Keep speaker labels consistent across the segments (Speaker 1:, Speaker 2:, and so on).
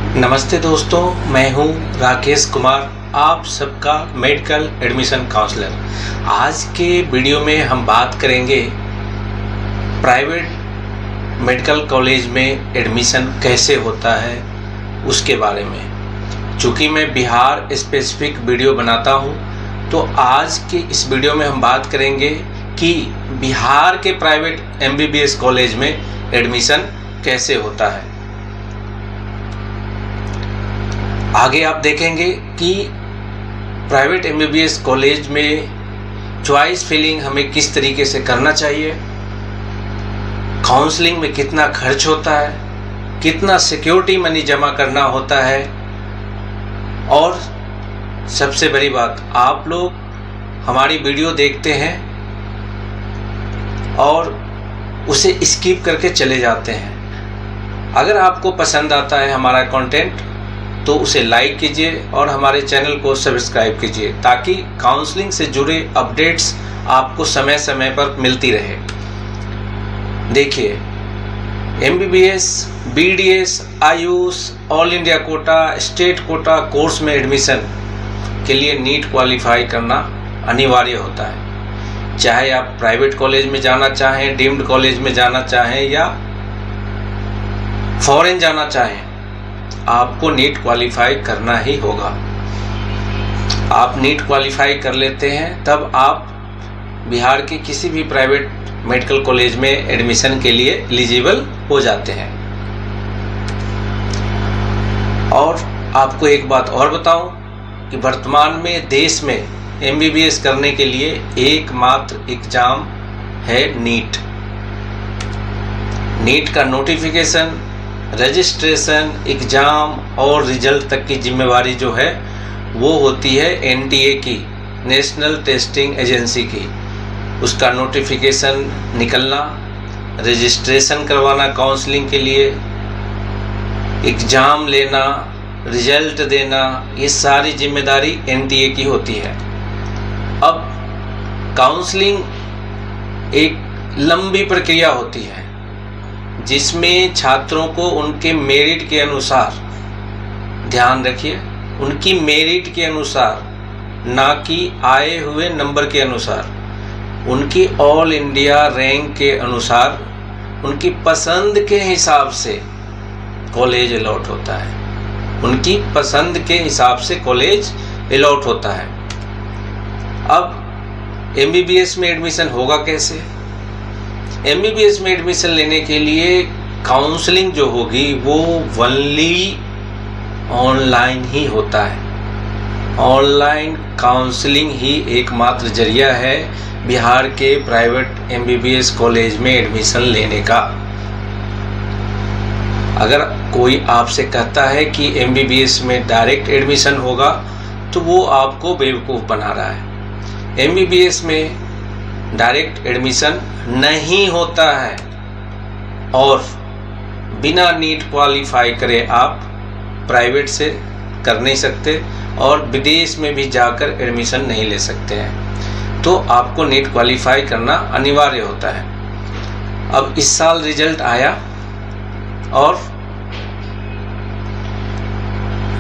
Speaker 1: नमस्ते दोस्तों, मैं हूं राकेश कुमार, आप सबका मेडिकल एडमिशन काउंसलर। आज के वीडियो में हम बात करेंगे प्राइवेट मेडिकल कॉलेज में एडमिशन कैसे होता है उसके बारे में। चूँकि मैं बिहार स्पेसिफिक वीडियो बनाता हूं, तो आज के इस वीडियो में हम बात करेंगे कि बिहार के प्राइवेट MBBS कॉलेज में एडमिशन कैसे होता है। आगे आप देखेंगे कि प्राइवेट MBBS कॉलेज में चॉइस फिलिंग हमें किस तरीके से करना चाहिए, काउंसलिंग में कितना खर्च होता है, कितना सिक्योरिटी मनी जमा करना होता है, और सबसे बड़ी बात, आप लोग हमारी वीडियो देखते हैं और उसे स्किप करके चले जाते हैं। अगर आपको पसंद आता है हमारा कंटेंट तो उसे लाइक कीजिए और हमारे चैनल को सब्सक्राइब कीजिए, ताकि काउंसलिंग से जुड़े अपडेट्स आपको समय समय पर मिलती रहे। देखिए, MBBS, BDS, Ayush, all India Kota, state quota course में एडमिशन के लिए नीट क्वालिफाई करना अनिवार्य होता है। चाहे आप प्राइवेट कॉलेज में जाना चाहें, डीम्ड कॉलेज में जाना चाहें या फॉरेन जाना चाहें, आपको नीट क्वालिफाई करना ही होगा। आप नीट क्वालिफाई कर लेते हैं तब आप बिहार के किसी भी प्राइवेट मेडिकल कॉलेज में एडमिशन के लिए एलिजिबल हो जाते हैं। और आपको एक बात और बताऊं कि वर्तमान में देश में MBBS करने के लिए एकमात्र एग्जाम है नीट। नीट का नोटिफिकेशन, रजिस्ट्रेशन, एग्ज़ाम और रिजल्ट तक की जिम्मेवारी जो है वो होती है NTA की, नेशनल टेस्टिंग एजेंसी की। उसका नोटिफिकेशन निकलना, रजिस्ट्रेशन करवाना काउंसलिंग के लिए, एग्ज़ाम लेना, रिजल्ट देना, ये सारी जिम्मेदारी NTA की होती है। अब काउंसलिंग एक लंबी प्रक्रिया होती है जिसमें छात्रों को उनके मेरिट के अनुसार, ध्यान रखिए, उनकी मेरिट के अनुसार, ना कि आए हुए नंबर के अनुसार, उनकी ऑल इंडिया रैंक के अनुसार, उनकी पसंद के हिसाब से कॉलेज अलॉट होता है। उनकी पसंद के हिसाब से कॉलेज अलॉट होता है। अब MBBS में एडमिशन होगा कैसे? MBBS में एडमिशन लेने के लिए काउंसलिंग जो होगी वो ओनली ऑनलाइन ही होता है। ऑनलाइन काउंसलिंग ही एकमात्र जरिया है बिहार के प्राइवेट MBBS कॉलेज में एडमिशन लेने का। अगर कोई आपसे कहता है कि MBBS में डायरेक्ट एडमिशन होगा तो वो आपको बेवकूफ़ बना रहा है। MBBS में डायरेक्ट एडमिशन नहीं होता है और बिना नीट क्वालिफाई करे आप प्राइवेट से कर नहीं सकते और विदेश में भी जाकर एडमिशन नहीं ले सकते हैं। तो आपको नीट क्वालिफाई करना अनिवार्य होता है। अब इस साल रिजल्ट आया और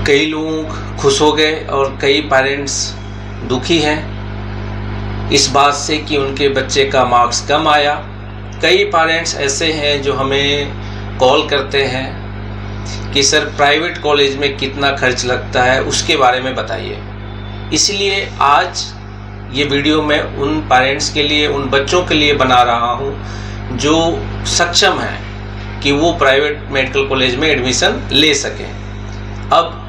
Speaker 1: कई लोग खुश हो गए और कई पेरेंट्स दुखी हैं इस बात से कि उनके बच्चे का मार्क्स कम आया। कई पेरेंट्स ऐसे हैं जो हमें कॉल करते हैं कि सर प्राइवेट कॉलेज में कितना खर्च लगता है, उसके बारे में बताइए। इसलिए आज ये वीडियो मैं उन पेरेंट्स के लिए, उन बच्चों के लिए बना रहा हूँ जो सक्षम हैं कि वो प्राइवेट मेडिकल कॉलेज में एडमिशन ले सकें। अब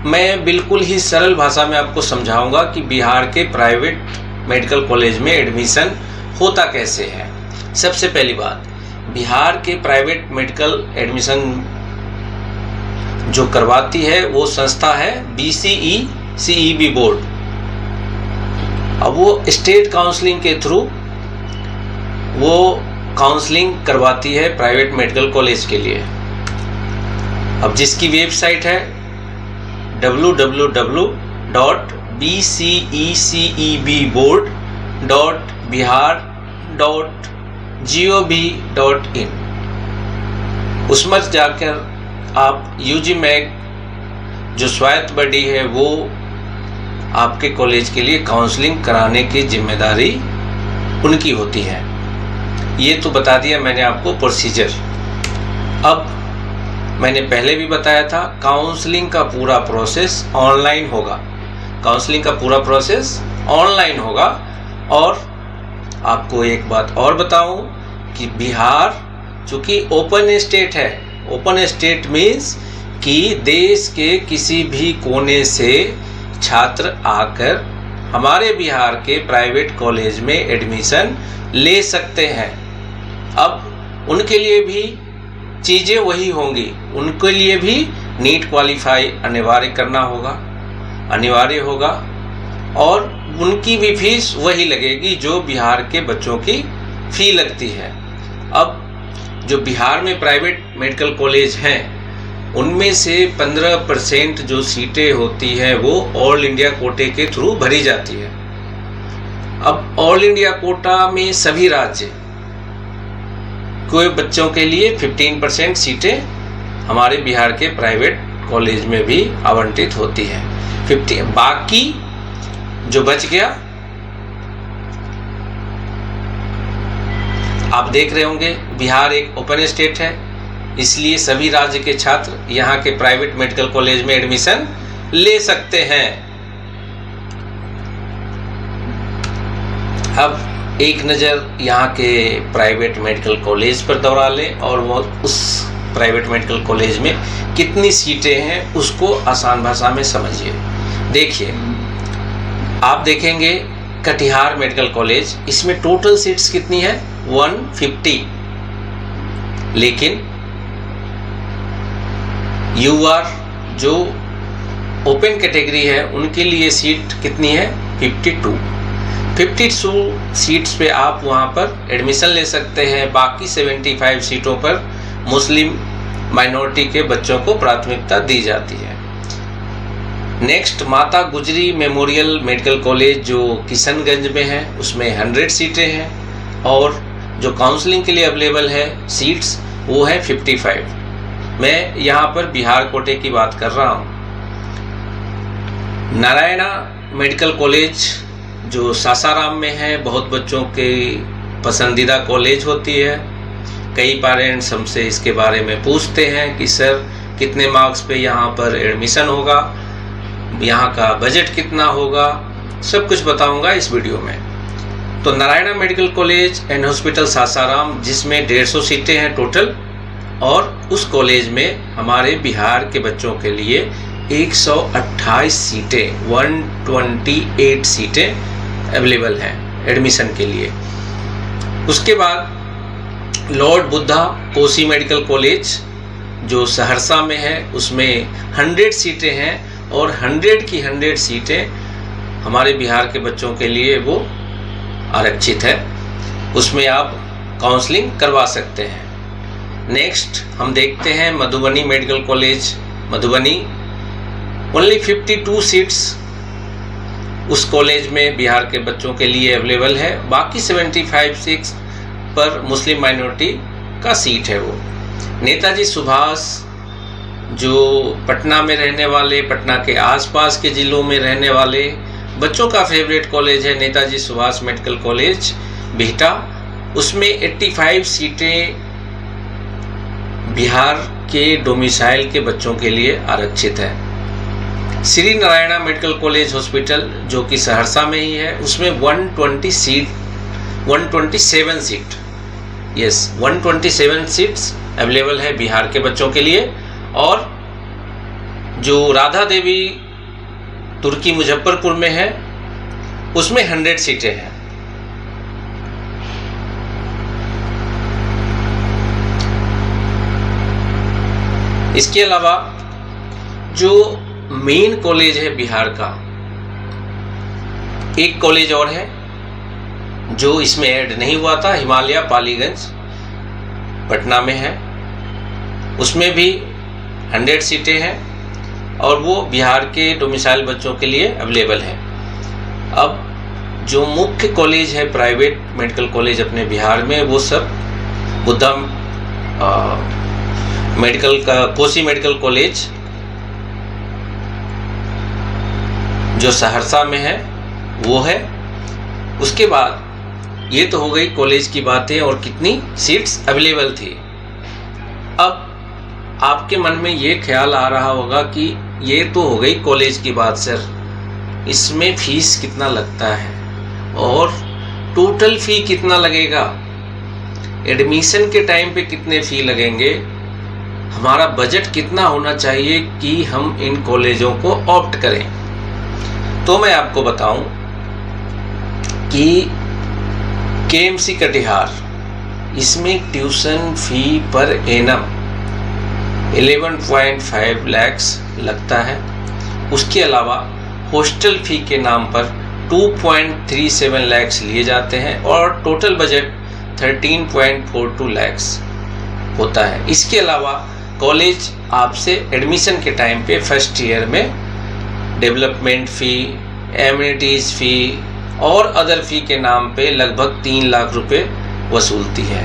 Speaker 1: मैं बिल्कुल ही सरल भाषा में आपको समझाऊंगा कि बिहार के प्राइवेट मेडिकल कॉलेज में एडमिशन होता कैसे है। सबसे पहली बात, बिहार के प्राइवेट मेडिकल एडमिशन जो करवाती है वो संस्था है BCE CEB बोर्ड। अब वो स्टेट काउंसलिंग के थ्रू वो काउंसलिंग करवाती है प्राइवेट मेडिकल कॉलेज के लिए। अब जिसकी वेबसाइट है www.bceceboard.bihar.gov.in, उसमें जाकर आप यूजी मैग जो स्वायत्त बॉडी है वो आपके कॉलेज के लिए काउंसलिंग कराने की जिम्मेदारी उनकी होती है। ये तो बता दिया मैंने आपको प्रोसीजर। अब मैंने पहले भी बताया था काउंसलिंग का पूरा प्रोसेस ऑनलाइन होगा। काउंसलिंग का पूरा प्रोसेस ऑनलाइन होगा। और आपको एक बात और बताऊं कि बिहार चूँकि ओपन स्टेट है, ओपन स्टेट मीन्स कि देश के किसी भी कोने से छात्र आकर हमारे बिहार के प्राइवेट कॉलेज में एडमिशन ले सकते हैं। अब उनके लिए भी चीज़ें वही होंगी, उनके लिए भी नीट क्वालिफाई अनिवार्य होगा और उनकी भी फीस वही लगेगी जो बिहार के बच्चों की फ़ी लगती है। अब जो बिहार में प्राइवेट मेडिकल कॉलेज हैं उनमें से 15% जो सीटें होती हैं वो ऑल इंडिया कोटे के थ्रू भरी जाती है। अब ऑल इंडिया कोटा में सभी राज्य के बच्चों के लिए 15% सीटें हमारे बिहार के प्राइवेट कॉलेज में भी आवंटित होती है। 50 बाकी जो बच गया आप देख रहे होंगे, बिहार एक ओपन स्टेट है इसलिए सभी राज्य के छात्र यहाँ के प्राइवेट मेडिकल कॉलेज में एडमिशन ले सकते हैं। अब एक नज़र यहाँ के प्राइवेट मेडिकल कॉलेज पर दौड़ा लें और वो उस प्राइवेट मेडिकल कॉलेज में कितनी सीटें हैं उसको आसान भाषा में समझिए। देखिए, आप देखेंगे कटिहार मेडिकल कॉलेज, इसमें टोटल सीट्स कितनी है 150, लेकिन यूआर जो ओपन कैटेगरी है उनके लिए सीट कितनी है 52 सीट्स पे आप वहाँ पर एडमिशन ले सकते हैं। बाकी 75 सीटों पर मुस्लिम माइनॉरिटी के बच्चों को प्राथमिकता दी जाती है। नेक्स्ट, माता गुजरी मेमोरियल मेडिकल कॉलेज जो किशनगंज में है उसमें 100 सीटें हैं और जो काउंसलिंग के लिए अवेलेबल है सीट्स वो है 55। मैं यहाँ पर बिहार कोटे की बात कर रहा हूँ। नारायणा मेडिकल कॉलेज जो सासाराम में है, बहुत बच्चों के पसंदीदा कॉलेज होती है। कई पेरेंट्स हमसे इसके बारे में पूछते हैं कि सर कितने मार्क्स पे यहाँ पर एडमिशन होगा, यहाँ का बजट कितना होगा, सब कुछ बताऊंगा इस वीडियो में। तो Narayana medical college and hospital Sasaram जिसमें 150 सीटें हैं टोटल, और उस कॉलेज में हमारे बिहार के बच्चों के लिए 128 सीटें 128 सीटें अवेलेबल हैं एडमिशन के लिए। उसके बाद Lord Buddha Kosi medical college जो सहरसा में है उसमें 100 सीटें हैं और 100 की 100 सीटें हमारे बिहार के बच्चों के लिए वो आरक्षित है, उसमें आप काउंसलिंग करवा सकते हैं। नेक्स्ट हम देखते हैं Madhubani medical college Madhubani, only 52 seats उस कॉलेज में बिहार के बच्चों के लिए अवेलेबल है। बाकी 75 सीट्स पर मुस्लिम माइनॉरिटी का सीट है वो। नेताजी सुभाष जो पटना में रहने वाले, पटना के आसपास के ज़िलों में रहने वाले बच्चों का फेवरेट कॉलेज है नेताजी सुभाष मेडिकल कॉलेज बिहटा, उसमें 85 सीटें बिहार के डोमिसाइल के बच्चों के लिए आरक्षित है। Shri Narayana medical college hospital जो कि सहरसा में ही है उसमें 127 सीट, यस 127 सीट्स अवेलेबल है बिहार के बच्चों के लिए। और जो राधा देवी तुर्की मुजफ्फरपुर में है उसमें 100 सीटें हैं। इसके अलावा जो मेन कॉलेज है बिहार का, एक कॉलेज और है जो इसमें ऐड नहीं हुआ था, हिमालय पालीगंज पटना में है, उसमें भी 100 सीटें हैं और वो बिहार के डोमिसाइल बच्चों के लिए अवेलेबल है। अब जो मुख्य कॉलेज है प्राइवेट मेडिकल कॉलेज अपने बिहार में वो सब बुद्धा मेडिकल का कोसी मेडिकल कॉलेज जो सहरसा में है वो है। उसके बाद ये तो हो गई कॉलेज की बातें और कितनी सीट्स अवेलेबल थी। अब आपके मन में ये ख्याल आ रहा होगा कि ये तो हो गई कॉलेज की बात सर, इसमें फीस कितना लगता है और टोटल फ़ी कितना लगेगा, एडमिशन के टाइम पे कितने फ़ी लगेंगे, हमारा बजट कितना होना चाहिए कि हम इन कॉलेजों को ऑप्ट करें। तो मैं आपको बताऊं कि केएमसी कटिहार इसमें tuition fee per annum 11.5 lakh लगता है। उसके अलावा हॉस्टल फ़ी के नाम पर 2.37 लाख लिए जाते हैं और टोटल बजट 13.42 लाख होता है। इसके अलावा कॉलेज आपसे एडमिशन के टाइम पे फर्स्ट ईयर में डेवलपमेंट फ़ी, एमिनिटीज़ फ़ी और अदर फ़ी के नाम पे लगभग 3 लाख रुपए वसूलती है।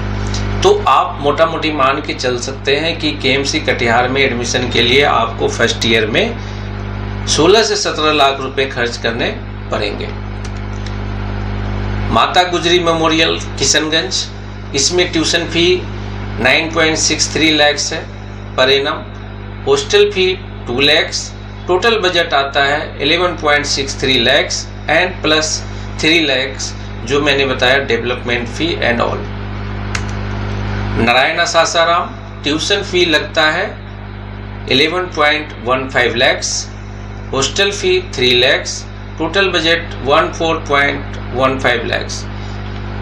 Speaker 1: तो आप मोटा मोटी मान के चल सकते हैं कि केएमसी कटिहार में एडमिशन के लिए आपको फर्स्ट ईयर में 16 से 17 लाख रुपए खर्च करने पड़ेंगे। माता गुजरी मेमोरियल किशनगंज, इसमें ट्यूशन फ़ी 9.63 लाख है per annum, hostel fee 2 lakh, total budget आता है 11.63 लाख एंड प्लस 3 लाख जो मैंने बताया development fee and all. Narayana Sasaram tuition fee लगता है 11.15 लाख, हॉस्टल फ़ी 3 लाख, टोटल बजट 14.15 लाख।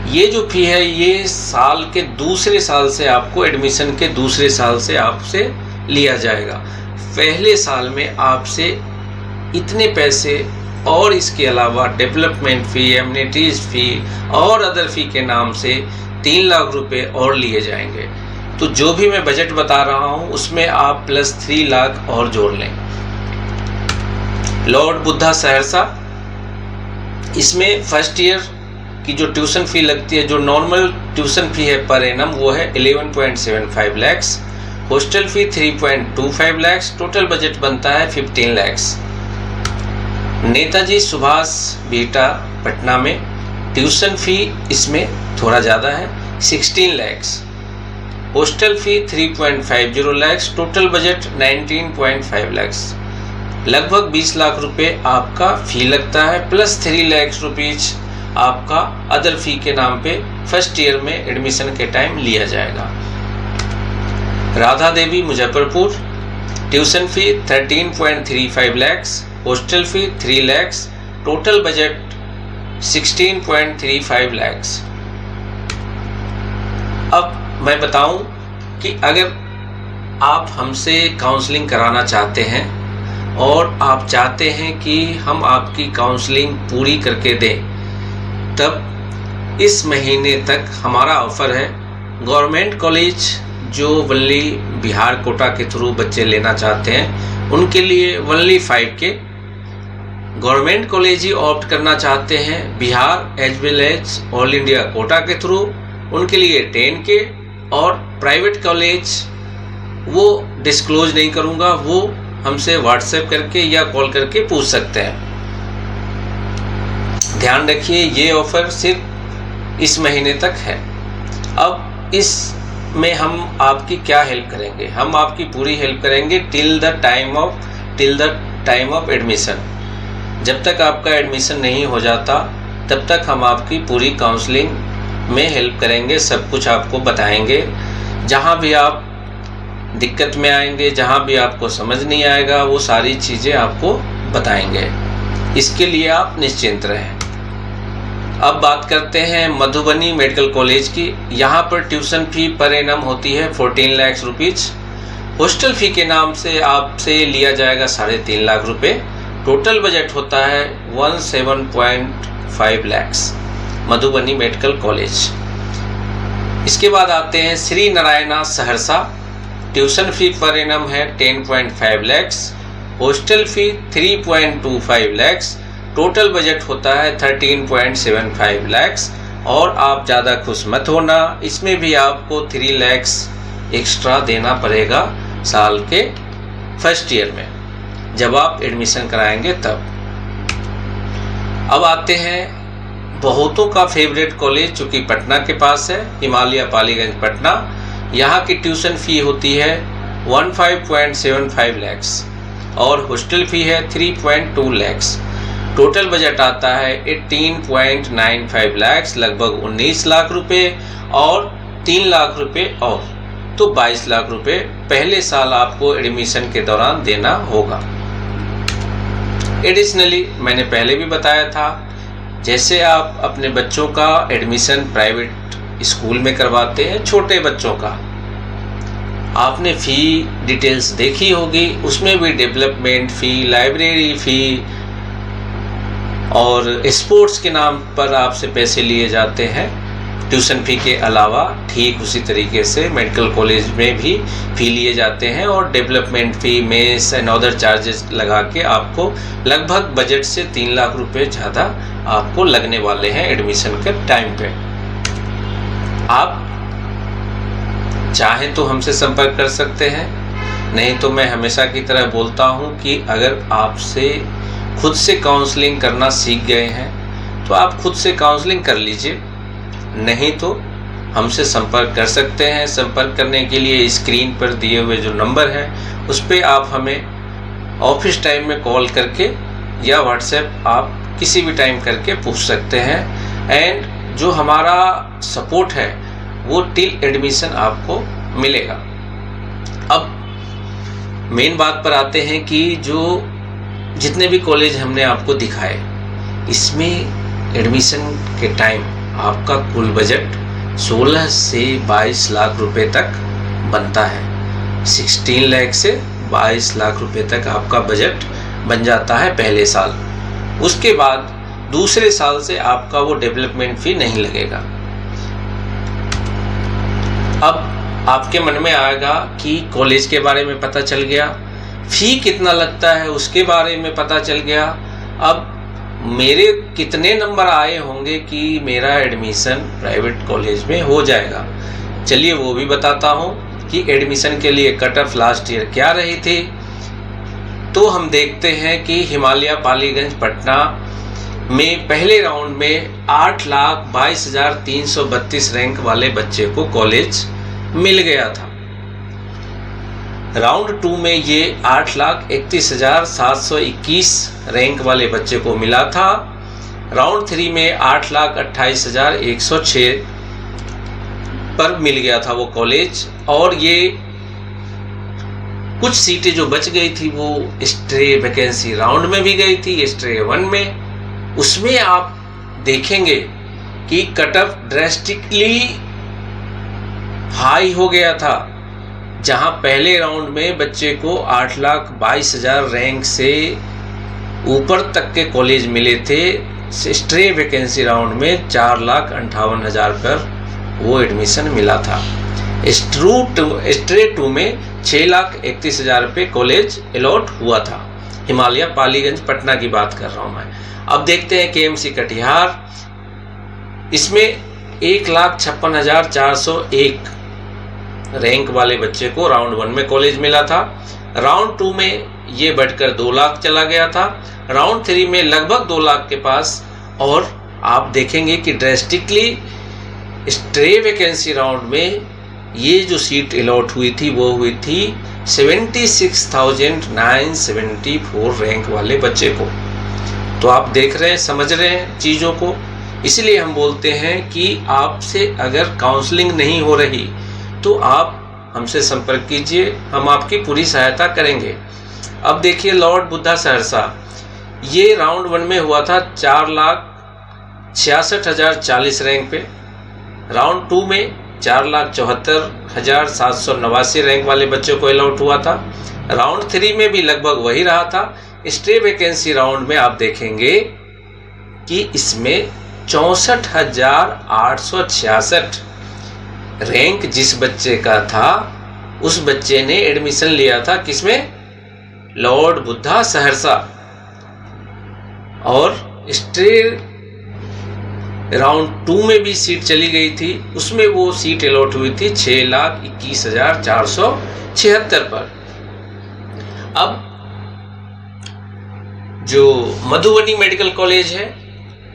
Speaker 1: ये जो फ़ी है ये साल के दूसरे साल से आपको एडमिशन के दूसरे साल से आपसे लिया जाएगा। पहले साल में आपसे इतने पैसे और इसके अलावा डेवलपमेंट फ़ी, एमिनिटीज़ फ़ी और अदर फ़ी के नाम से 3 लाख रुपए और लिए जाएंगे। तो जो भी मैं बजट बता रहा हूँ उसमें आप प्लस 3 लाख और जोड़ लें। लॉर्ड बुद्धा सहरसा, इसमें फर्स्ट ईयर की जो ट्यूशन फ़ी लगती है, जो नॉर्मल ट्यूशन फ़ी है पर एनम, वो है 11.75 lakh, hostel fee 3.25 lakh, total budget बनता है 15 लाख। नेताजी सुभाष बीटा पटना में ट्यूशन फ़ी इसमें थोड़ा ज़्यादा है 16 lakh, hostel fee 3.50 lakh, total budget 19.5 lakh. लगभग 20 लाख रुपए आपका फ़ी लगता है प्लस 3 लाख रुपीज़ आपका अदर फ़ी के नाम पे फर्स्ट ईयर में एडमिशन के टाइम लिया जाएगा। Radha Devi Muzaffarpur, tuition fee 13.35 lakh, hostel फ़ी 3 लाख, टोटल बजट 16.35 लाख। अब मैं बताऊं कि अगर आप हमसे काउंसलिंग कराना चाहते हैं और आप चाहते हैं कि हम आपकी काउंसलिंग पूरी करके दें, तब इस महीने तक हमारा ऑफ़र है। गवर्नमेंट कॉलेज जो वनली बिहार कोटा के थ्रू बच्चे लेना चाहते हैं उनके लिए वनली 5 के, गवर्नमेंट कॉलेज ही ऑप्ट करना चाहते हैं Bihar as well as all India quota के थ्रू उनके लिए 10 के, और प्राइवेट कॉलेज वो डिस्क्लोज नहीं करूँगा, वो हमसे व्हाट्सएप करके या कॉल करके पूछ सकते हैं। ध्यान रखिए ये ऑफ़र सिर्फ इस महीने तक है। अब इस में हम आपकी क्या हेल्प करेंगे, हम आपकी पूरी हेल्प करेंगे till the time of admission. जब तक आपका एडमिशन नहीं हो जाता तब तक हम आपकी पूरी काउंसलिंग में हेल्प करेंगे, सब कुछ आपको बताएंगे। जहाँ भी आप दिक्कत में आएंगे, जहाँ भी आपको समझ नहीं आएगा, वो सारी चीज़ें आपको बताएंगे। इसके लिए आप निश्चिंत रहें। अब बात करते हैं मधुबनी मेडिकल कॉलेज की। यहाँ पर ट्यूशन फ़ी पर एनम होती है 14 लाख रुपीज़, हॉस्टल फ़ी के नाम से आपसे लिया जाएगा 3.5 लाख रुपए, टोटल बजट होता है 17.5 लाख मधुबनी मेडिकल कॉलेज। इसके बाद आते हैं Shri Narayana Saharsa, tuition fee per annum है 10.5 lakh, hostel fee 3.25 lakh, total budget होता है 13.75 लाख। और आप ज़्यादा खुश मत होना, इसमें भी आपको 3 लाख एक्स्ट्रा देना पड़ेगा साल के फर्स्ट ईयर में, जब आप एडमिशन कराएंगे तब। अब आते हैं बहुतों का फेवरेट कॉलेज, जो कि पटना के पास है, हिमालय पालीगंज पटना। यहाँ की ट्यूशन फ़ी होती है 15.75 लैक्स और हॉस्टल फ़ी है 3.2 लैक्स। टोटल बजट आता है 18.95 लैक्स, लगभग 19 लाख रुपए, और 3 लाख रुपए और, तो 22 लाख रुपए पहले साल आपको एडमिशन के दौरान देना होगा। एडिशनली मैंने पहले भी बताया था, जैसे आप अपने बच्चों का एडमिशन प्राइवेट स्कूल में करवाते हैं, छोटे बच्चों का, आपने फ़ी डिटेल्स देखी होगी, उसमें भी डेवलपमेंट फ़ी, लाइब्रेरी फ़ी और स्पोर्ट्स के नाम पर आपसे पैसे लिए जाते हैं ट्यूशन फ़ी के अलावा। ठीक उसी तरीके से मेडिकल कॉलेज में भी फ़ी लिए जाते हैं, और development fee, mess and other charges लगा के आपको लगभग बजट से 3 लाख रुपए ज़्यादा आपको लगने वाले हैं एडमिशन के टाइम पे। आप चाहें तो हमसे संपर्क कर सकते हैं, नहीं तो मैं हमेशा की तरह बोलता हूं कि अगर आपसे खुद से काउंसलिंग करना सीख गए हैं तो आप खुद से काउंसलिंग कर लीजिए, नहीं तो हमसे संपर्क कर सकते हैं। संपर्क करने के लिए स्क्रीन पर दिए हुए जो नंबर है उस पर आप हमें ऑफिस टाइम में कॉल करके या व्हाट्सएप आप किसी भी टाइम करके पूछ सकते हैं। एंड जो हमारा सपोर्ट है वो टिल एडमिशन आपको मिलेगा। अब मेन बात पर आते हैं कि जो जितने भी कॉलेज हमने आपको दिखाए, इसमें एडमिशन के टाइम आपका कुल बजट 16 से 22 लाख रुपए तक बनता है। 16 लाख से 22 लाख रुपए तक आपका बजट बन जाता है पहले साल। उसके बाद दूसरे साल से आपका वो डेवलपमेंट फ़ी नहीं लगेगा। अब आपके मन में आएगा कि कॉलेज के बारे में पता चल गया, फ़ी कितना लगता है उसके बारे में पता चल गया, अब मेरे कितने नंबर आए होंगे कि मेरा एडमिशन प्राइवेट कॉलेज में हो जाएगा। चलिए वो भी बताता हूँ कि एडमिशन के लिए कट ऑफ लास्ट ईयर क्या रही थी। तो हम देखते हैं कि हिमालय पालीगंज पटना में पहले राउंड में 8,22,332 रैंक वाले बच्चे को कॉलेज मिल गया था। राउंड 2 में ये 8,31,721 रैंक वाले बच्चे को मिला था। राउंड 3 में 8,28,106 पर मिल गया था वो कॉलेज। और ये कुछ सीटें जो बच गई थी वो स्ट्रे वैकेंसी राउंड में भी गई थी, स्ट्रे 1 में। उसमें आप देखेंगे कि कट ऑफ ड्रेस्टिकली हाई हो गया था, जहां पहले राउंड में बच्चे को 8,22,000 रैंक से ऊपर तक के कॉलेज मिले थे। स्ट्रे वैकेंसी राउंड में 4,58,000 पर वो एडमिशन मिला था। स्ट्रे 2 में 6,31,000 पे कॉलेज अलॉट हुआ था। हिमालय पालीगंज पटना की बात कर रहा हूँ मैं। अब देखते हैं केएमसी कटिहार, इसमें 1,56,401 रैंक वाले बच्चे को राउंड 1 में कॉलेज मिला था। राउंड 2 में ये बढ़कर 2 लाख चला गया था। राउंड 3 में लगभग 2 लाख के पास। और आप देखेंगे कि ड्रेस्टिकली स्ट्रे वैकेंसी राउंड में ये जो सीट अलॉट हुई थी वो हुई थी 76,974 रैंक वाले बच्चे को। तो आप देख रहे हैं, समझ रहे हैं चीज़ों को। इसलिए हम बोलते हैं कि आपसे अगर काउंसलिंग नहीं हो रही तो आप हमसे संपर्क कीजिए, हम आपकी पूरी सहायता करेंगे। अब देखिए लॉर्ड बुद्धा सहरसा, ये राउंड 1 में हुआ था 4,66,040 रैंक पे। राउंड 2 में 4,74,789 रैंक वाले बच्चों को अलॉट हुआ था। राउंड 3 में भी लगभग वही रहा था। स्टे वैकेंसी राउंड में आप देखेंगे कि इसमें 64,866 रैंक जिस बच्चे का था उस बच्चे ने एडमिशन लिया था किसमें? लॉर्ड बुद्धा सहरसा। और स्टे राउंड 2 में भी सीट चली गई थी, उसमें वो सीट अलॉट हुई थी 6,21,476 पर। अब जो मधुबनी मेडिकल कॉलेज है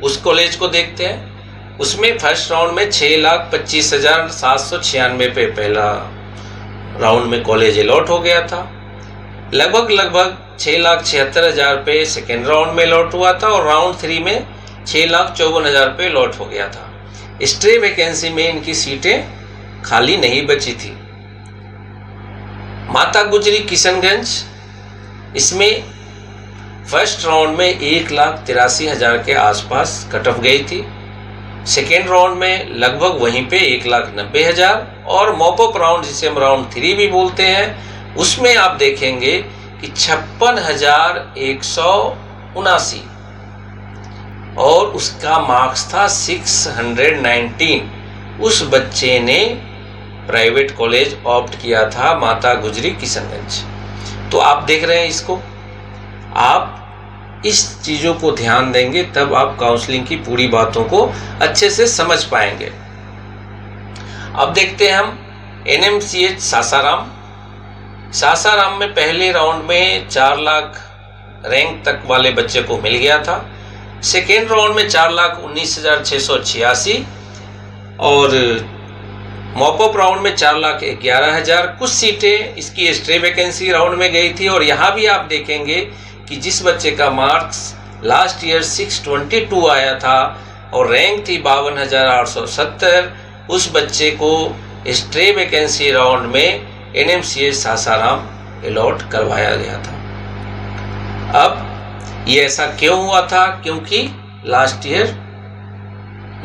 Speaker 1: उस कॉलेज को देखते हैं। उसमें फर्स्ट राउंड में 6,25,796 पे पहला राउंड में कॉलेज अलॉट हो गया था। लगभग 6,76,000 पे सेकेंड राउंड में अलॉट हुआ था और राउंड 3 में 6,54,000 पे अलॉट हो गया था। स्ट्रे वैकेंसी में इनकी सीटें खाली नहीं बची थी। माता गुजरी किशनगंज, इसमें फर्स्ट राउंड में 1,83,000 के आसपास कट ऑफ गई थी। सेकेंड राउंड में लगभग वहीं पे 1,90,000 और मॉपअप राउंड जिसे हम राउंड 3 भी बोलते हैं उसमें आप देखेंगे कि 56,179 और उसका मार्क्स था 619। उस बच्चे ने प्राइवेट कॉलेज ऑप्ट किया था माता गुजरी किशनगंज। तो आप देख रहे हैं इसको, आप इस चीज़ों को ध्यान देंगे तब आप काउंसलिंग की पूरी बातों को अच्छे से समझ पाएंगे। अब देखते हैं हम NMCH सासाराम। सासाराम में पहले राउंड में 4 लाख रैंक तक वाले बच्चे को मिल गया था। सेकेंड राउंड में 4,19,686 और मॉपअप राउंड में 4,11,000। कुछ सीटें इसकी स्ट्रे वैकेंसी राउंड में गई थी और यहाँ भी आप देखेंगे कि जिस बच्चे का मार्क्स लास्ट ईयर 622 आया था और रैंक थी 52,870, उस बच्चे को स्ट्रे वैकेंसी राउंड में NMCH सासाराम अलॉट करवाया गया था। अब ये ऐसा क्यों हुआ था? क्योंकि लास्ट ईयर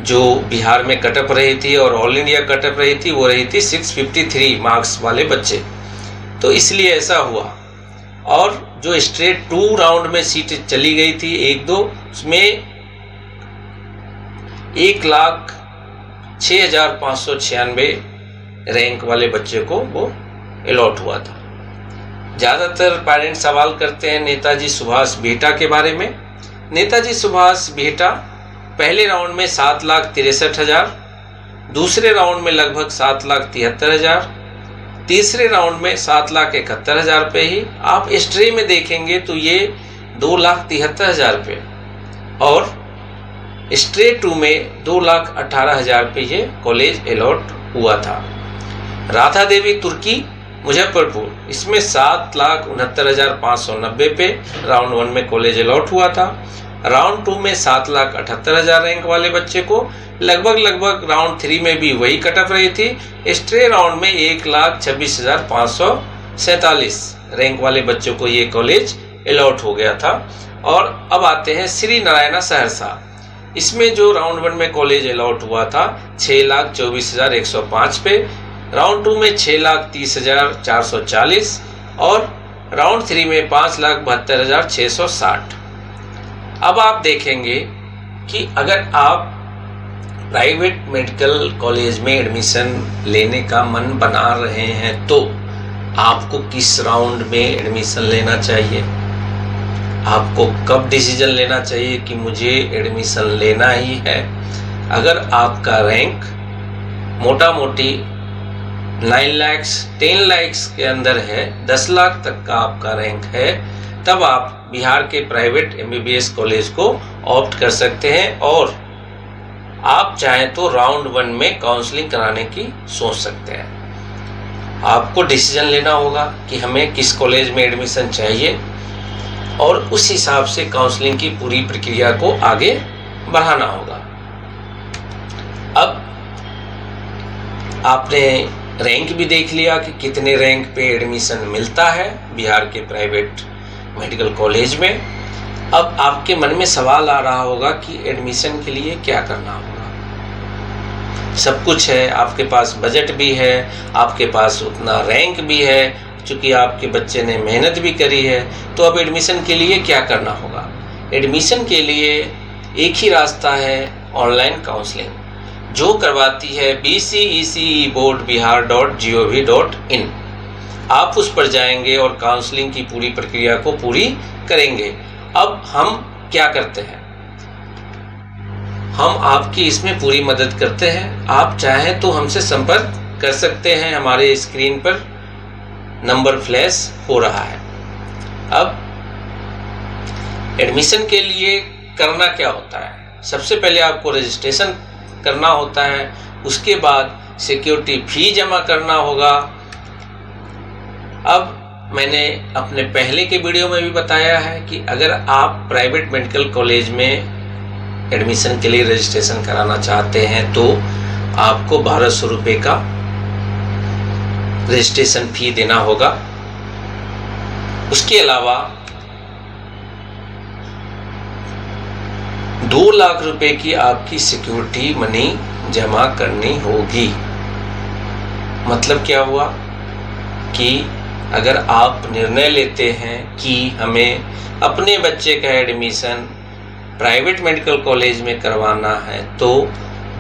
Speaker 1: जो बिहार में कटअप रही थी और ऑल इंडिया कटअप रही थी वो रही थी 653 मार्क्स वाले बच्चे, तो इसलिए ऐसा हुआ। और जो स्ट्रेट 2 राउंड में सीटें चली गई थी 1-2, उसमें 1,06,596 रैंक वाले बच्चे को वो अलॉट हुआ था। ज़्यादातर पेरेंट्स सवाल करते हैं नेताजी सुभाष बिहटा के बारे में। नेताजी सुभाष बिहटा पहले राउंड में 7,63,000, दूसरे राउंड में लगभग 7,73,000, तीसरे राउंड में 7,71,000 पे ही। आप स्ट्रे में देखेंगे तो ये 2,73,000 पे और स्ट्रे 2 में 2,18,000 पे ये कॉलेज अलॉट हुआ था। राधा देवी तुर्की मुजफ्फरपुर, इसमें 7,69,590 पे राउंड 1 में कॉलेज अलॉट हुआ था। राउंड 2 में 7,78,000 रैंक वाले बच्चे को, लगभग राउंड 3 में भी वही कटअप रही थी। स्ट्रे राउंड में 1,26,547 रैंक वाले बच्चों को ये कॉलेज अलॉट हो गया था। और अब आते हैं श्री नारायणा सहरसा। इसमें जो राउंड 1 में कॉलेज अलॉट हुआ था 6,24,105 पे, राउंड 2 में 6,30,440 और राउंड 3 में 5,72,660। अब आप देखेंगे कि अगर आप प्राइवेट मेडिकल कॉलेज में एडमिशन लेने का मन बना रहे हैं तो आपको किस राउंड में एडमिशन लेना चाहिए, आपको कब डिसीजन लेना चाहिए कि मुझे एडमिशन लेना ही है। अगर आपका रैंक मोटा मोटी 9 लाख 10 लाख के अंदर है, 10 लाख तक का आपका रैंक है, तब आप बिहार के प्राइवेट MBBS कॉलेज को ऑप्ट कर सकते हैं और आप चाहें तो राउंड 1 में काउंसलिंग कराने की सोच सकते हैं। आपको डिसीजन लेना होगा कि हमें किस कॉलेज में एडमिशन चाहिए और उस हिसाब से काउंसलिंग की पूरी प्रक्रिया को आगे बढ़ाना होगा। अब आपने रैंक भी देख लिया कि कितने रैंक पे एडमिशन मिलता है बिहार के प्राइवेट मेडिकल कॉलेज में। अब आपके मन में सवाल आ रहा होगा कि एडमिशन के लिए क्या करना होगा। सब कुछ है, आपके पास बजट भी है, आपके पास उतना रैंक भी है, चूँकि आपके बच्चे ने मेहनत भी करी है, तो अब एडमिशन के लिए क्या करना होगा। एडमिशन के लिए एक ही रास्ता है, ऑनलाइन काउंसलिंग, जो करवाती है bceceboardbihar.gov.in। आप उस पर जाएंगे और काउंसलिंग की पूरी प्रक्रिया को पूरी करेंगे। अब हम क्या करते हैं, हम आपकी इसमें पूरी मदद करते हैं। आप चाहें तो हमसे संपर्क कर सकते हैं। हमारे स्क्रीन पर नंबर फ्लैश हो रहा है। अब एडमिशन के लिए करना क्या होता है? सबसे पहले आपको रजिस्ट्रेशन करना होता है, उसके बाद सिक्योरिटी फी जमा करना होगा। अब मैंने अपने पहले के वीडियो में भी बताया है कि अगर आप प्राइवेट मेडिकल कॉलेज में एडमिशन के लिए रजिस्ट्रेशन कराना चाहते हैं तो आपको 1200 रुपये का रजिस्ट्रेशन फी देना होगा। उसके अलावा 2 लाख रुपए की आपकी सिक्योरिटी मनी जमा करनी होगी। मतलब क्या हुआ कि अगर आप निर्णय लेते हैं कि हमें अपने बच्चे का एडमिशन प्राइवेट मेडिकल कॉलेज में करवाना है तो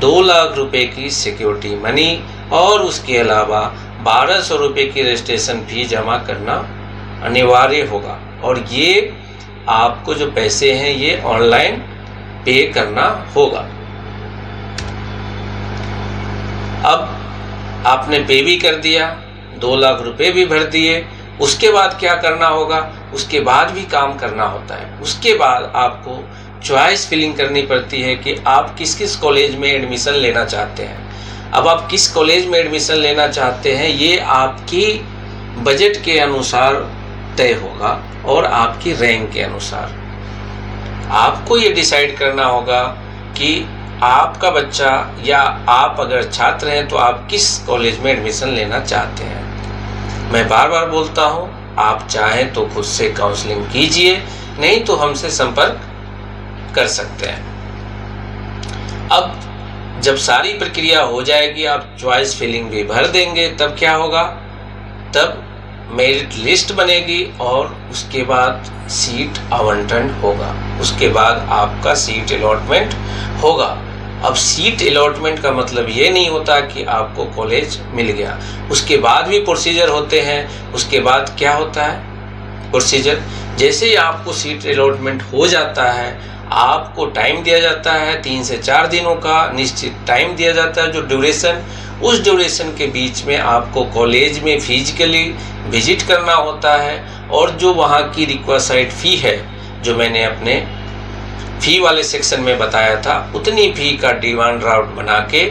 Speaker 1: 2 लाख रुपए की सिक्योरिटी मनी और उसके अलावा 1200 रुपये की रजिस्ट्रेशन फी जमा करना अनिवार्य होगा। और ये आपको जो पैसे हैं ये ऑनलाइन पे करना होगा। अब आपने पे भी कर दिया, 2 लाख रुपए भी भर दिए। उसके बाद क्या करना होगा? उसके बाद भी काम करना होता है। उसके बाद आपको चॉइस फिलिंग करनी पड़ती है कि आप किस किस कॉलेज में एडमिशन लेना चाहते हैं। अब आप किस कॉलेज में एडमिशन लेना चाहते हैं ये आपकी बजट के अनुसार तय होगा और आपकी रैंक के अनुसार। आपको ये डिसाइड करना होगा कि आपका बच्चा या आप अगर छात्र हैं तो आप किस कॉलेज में एडमिशन लेना चाहते हैं। मैं बार बार बोलता हूँ, आप चाहें तो खुद से काउंसलिंग कीजिए, नहीं तो हमसे संपर्क कर सकते हैं। अब जब सारी प्रक्रिया हो जाएगी, आप चॉइस फिलिंग भी भर देंगे, तब क्या होगा? तब मेरिट लिस्ट बनेगी और उसके बाद सीट आवंटन होगा। उसके बाद आपका सीट अलॉटमेंट होगा। अब सीट अलॉटमेंट का मतलब ये नहीं होता कि आपको कॉलेज मिल गया। उसके बाद भी प्रोसीजर होते हैं। उसके बाद क्या होता है प्रोसीजर? जैसे ही आपको सीट अलॉटमेंट हो जाता है, आपको टाइम दिया जाता है 3 से 4 दिनों का निश्चित टाइम दिया जाता है। जो ड्यूरेशन, उस ड्यूरेशन के बीच में आपको कॉलेज में फिजिकली विजिट करना होता है और जो वहाँ की रिक्वायर्ड फ़ी है, जो मैंने अपने फ़ी वाले सेक्शन में बताया था, उतनी फ़ी का डिमांड ड्राफ्ट बना के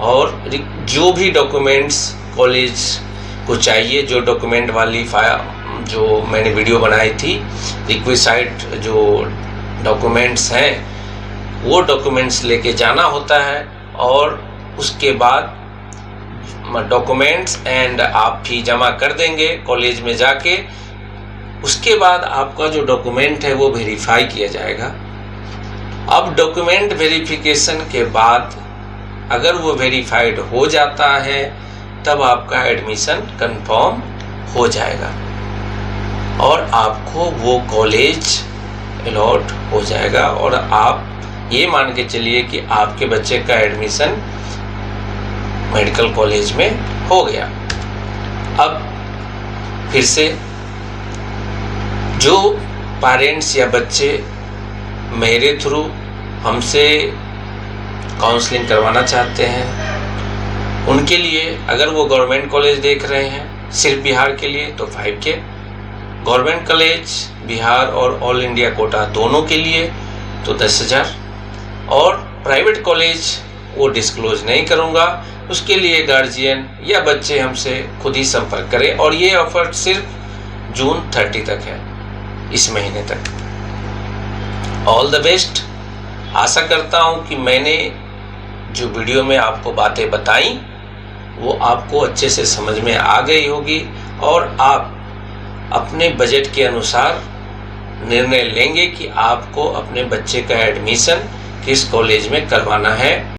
Speaker 1: और जो भी डॉक्यूमेंट्स कॉलेज को चाहिए, जो डॉक्यूमेंट वाली जो मैंने वीडियो बनाई थी, रिक्वायर्ड जो डॉक्यूमेंट्स हैं वो डॉक्यूमेंट्स लेके जाना होता है। और उसके बाद डॉक्यूमेंट्स एंड आप फी जमा कर देंगे कॉलेज में जाके। उसके बाद आपका जो डॉक्यूमेंट है वो वेरीफाई किया जाएगा। अब डॉक्यूमेंट वेरिफिकेशन के बाद अगर वो वेरीफाइड हो जाता है तब आपका एडमिशन कंफर्म हो जाएगा और आपको वो कॉलेज अलॉट हो जाएगा और आप ये मान के चलिए कि आपके बच्चे का एडमिशन मेडिकल कॉलेज में हो गया। अब फिर से जो पेरेंट्स या बच्चे मेरे थ्रू हमसे काउंसलिंग करवाना चाहते हैं, उनके लिए अगर वो गवर्नमेंट कॉलेज देख रहे हैं सिर्फ बिहार के लिए तो 5K, गवर्नमेंट कॉलेज बिहार और ऑल इंडिया कोटा दोनों के लिए तो 10,000, और प्राइवेट कॉलेज वो डिस्क्लोज नहीं करूँगा, उसके लिए गार्जियन या बच्चे हमसे खुद ही संपर्क करें। और ये ऑफर सिर्फ जून 30 तक है, इस महीने तक। All the best. आशा करता हूँ कि मैंने जो वीडियो में आपको बातें बताई वो आपको अच्छे से समझ में आ गई होगी और आप अपने बजट के अनुसार निर्णय लेंगे कि आपको अपने बच्चे का एडमिशन किस कॉलेज में करवाना है।